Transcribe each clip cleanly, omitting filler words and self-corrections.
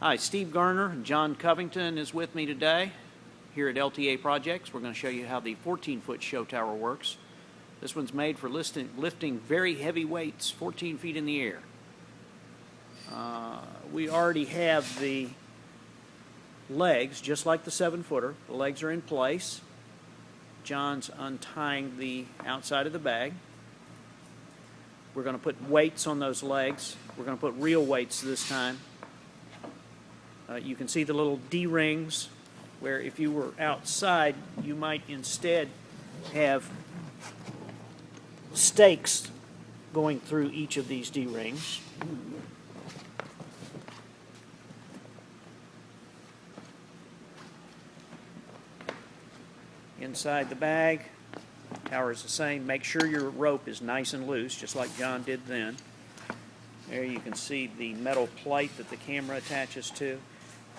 Hi, Steve Garner and John Covington is with me today here at LTA Projects. We're going to show you how the 14-foot show tower works. This one's made for lifting very heavy weights 14 feet in the air. We already have the legs, just like the 7-footer. The legs are in place. John's untying the outside of the bag. We're going to put weights on those legs. We're going to put real weights this time. You can see the little D-rings where if you were outside, you might instead have stakes going through each of these D-rings. Inside the bag, tower is the same. Make sure your rope is nice and loose, just like John did then. There you can see the metal plate that the camera attaches to.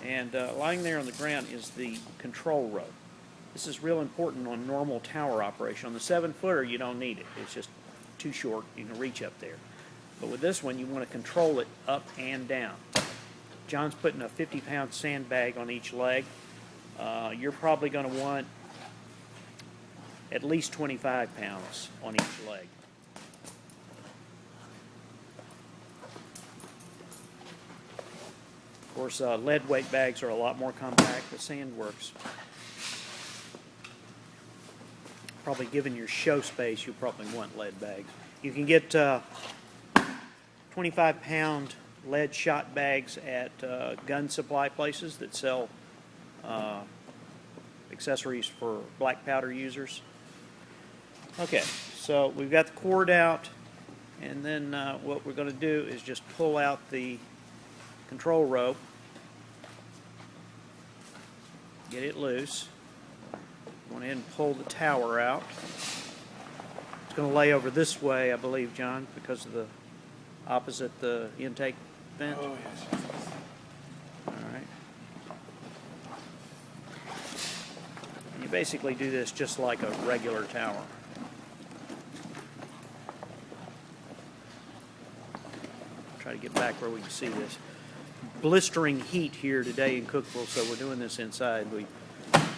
And lying there on the ground is the control rope. This is real important on normal tower operation. On the 7-footer, you don't need it. It's just too short. You can reach up there. But with this one, you want to control it up and down. John's putting a 50-pound sandbag on each leg. You're probably going to want at least 25 pounds on each leg. Of course, lead weight bags are a lot more compact, but sand works. Probably given your show space, you'll probably want lead bags. You can get 25-pound lead shot bags at gun supply places that sell accessories for black powder users. Okay, so we've got the cord out, and then what we're going to do is just pull out the control rope, get it loose. Go ahead and pull the tower out. It's going to lay over this way, I believe, John, because of the opposite the intake vent. Oh, yes. All right. You basically do this just like a regular tower. Try to get back where we can see this. Blistering heat here today in Cookeville, so we're doing this inside. We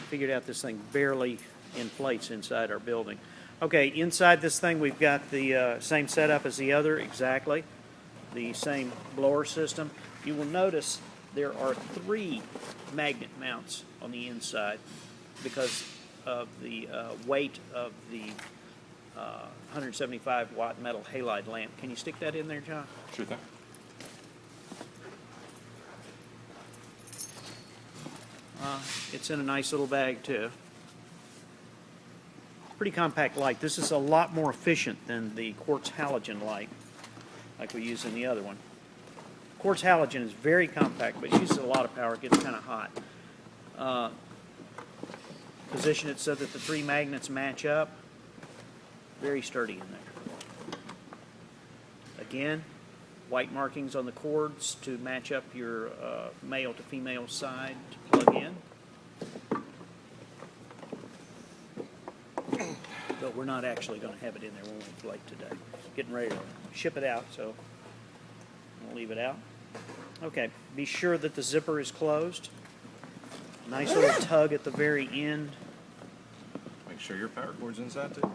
figured out this thing barely inflates inside our building. Okay, inside this thing we've got the same setup as the other, exactly. The same blower system. You will notice there are 3 magnet mounts on the inside because of the weight of the 175 watt metal halide lamp. Can you stick that in there, John? Sure thing. It's in a nice little bag too. Pretty compact light. This is a lot more efficient than the quartz halogen light like we use in the other one. Quartz halogen is very compact, but it uses a lot of power. It gets kind of hot. Position it so that the 3 magnets match up. Very sturdy in there. Again, white markings on the cords to match up your male to female side to plug in. But we're not actually going to have it in there when we inflate today. Getting ready to ship it out, so we'll leave it out. Okay, be sure that the zipper is closed. Nice little tug at the very end. Make sure your power cord's inside too.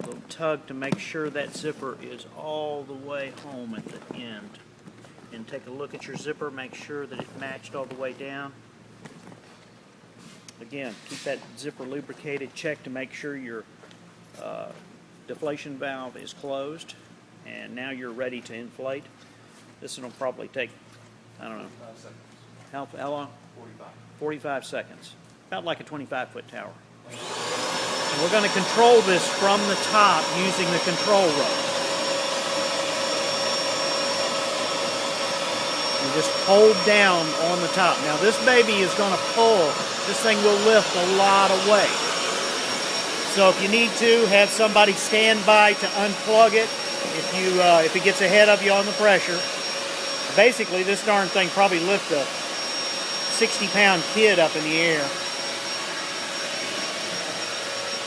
Little tug to make sure that zipper is all the way home at the end. And take a look at your zipper, make sure that it matched all the way down. Again, keep that zipper lubricated. Check to make sure your deflation valve is closed. And now you're ready to inflate. This one will probably take, I don't know, 5 seconds. how long? 45. 45 seconds. About like a 25-foot tower. And we're going to control this from the top using the control rope. You just hold down on the top. Now this baby is going to pull. This thing will lift a lot of weight. So if you need to, have somebody stand by to unplug it if it gets ahead of you on the pressure. Basically, this darn thing probably lifts a 60-pound kid up in the air.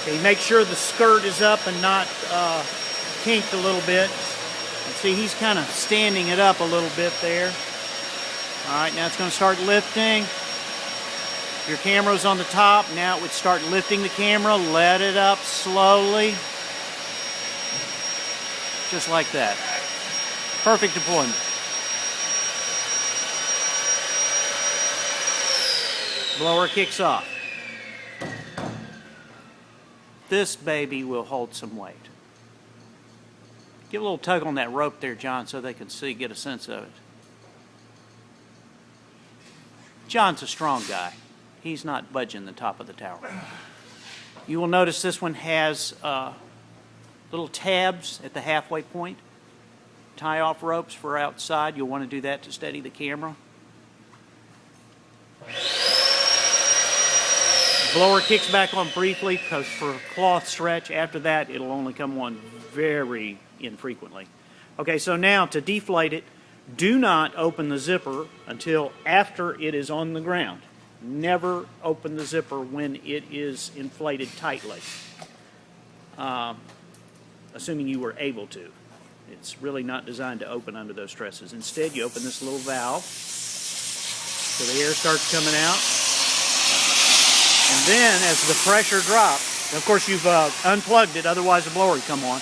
Okay, make sure the skirt is up and not kinked a little bit. And see, he's kind of standing it up a little bit there. All right, now it's going to start lifting. Your camera's on the top. Now it would start lifting the camera. Let it up slowly. Just like that. Perfect deployment. Blower kicks off. This baby will hold some weight. Give a little tug on that rope there, John, so they can see, get a sense of it. John's a strong guy. He's not budging the top of the tower. You will notice this one has little tabs at the halfway point. Tie off ropes for outside. You'll want to do that to steady the camera. Blower kicks back on briefly because for cloth stretch, after that it'll only come on very infrequently. Okay, so now to deflate it, do not open the zipper until after it is on the ground. Never open the zipper when it is inflated tightly, assuming you were able to. It's really not designed to open under those stresses. Instead, you open this little valve so the air starts coming out. And then as the pressure drops, of course you've unplugged it, otherwise the blower would come on.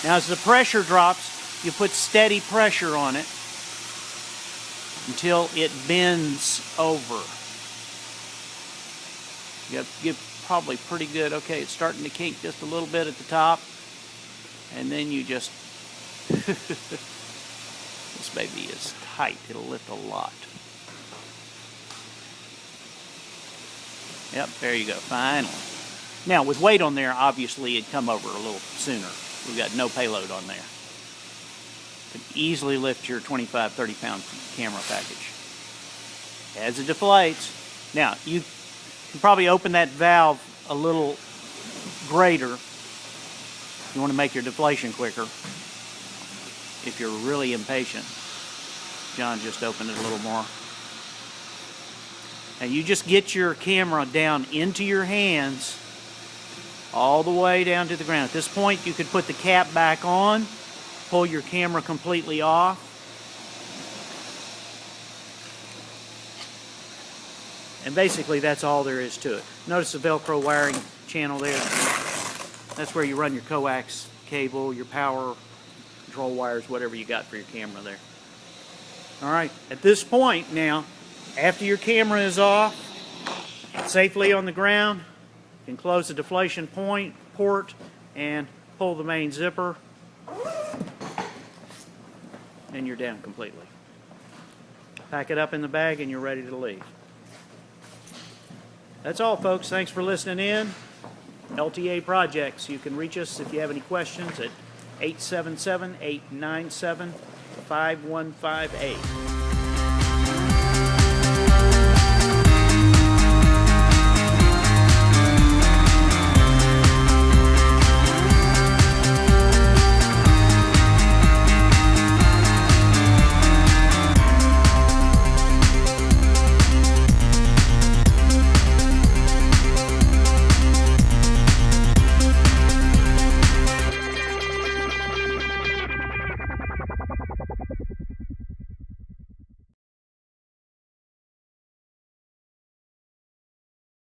Now as the pressure drops, you put steady pressure on it until it bends over. You get probably pretty good. Okay, it's starting to kink just a little bit at the top. And then you just, this baby is tight. It'll lift a lot. Yep, there you go, finally. Now, with weight on there, obviously it'd come over a little sooner. We've got no payload on there. Can easily lift your 25, 30-pound camera package. As it deflates, now, you can probably open that valve a little greater. You want to make your deflation quicker. If you're really impatient, John just opened it a little more. And you just get your camera down into your hands all the way down to the ground. At this point, you could put the cap back on, pull your camera completely off. And basically, that's all there is to it. Notice the Velcro wiring channel there. That's where you run your coax cable, your power control wires, whatever you got for your camera there. All right, at this point now, after your camera is off, safely on the ground, you can close the deflation port and pull the main zipper, and you're down completely. Pack it up in the bag and you're ready to leave. That's all, folks. Thanks for listening in. LTA Projects. You can reach us if you have any questions at 877-897-5158.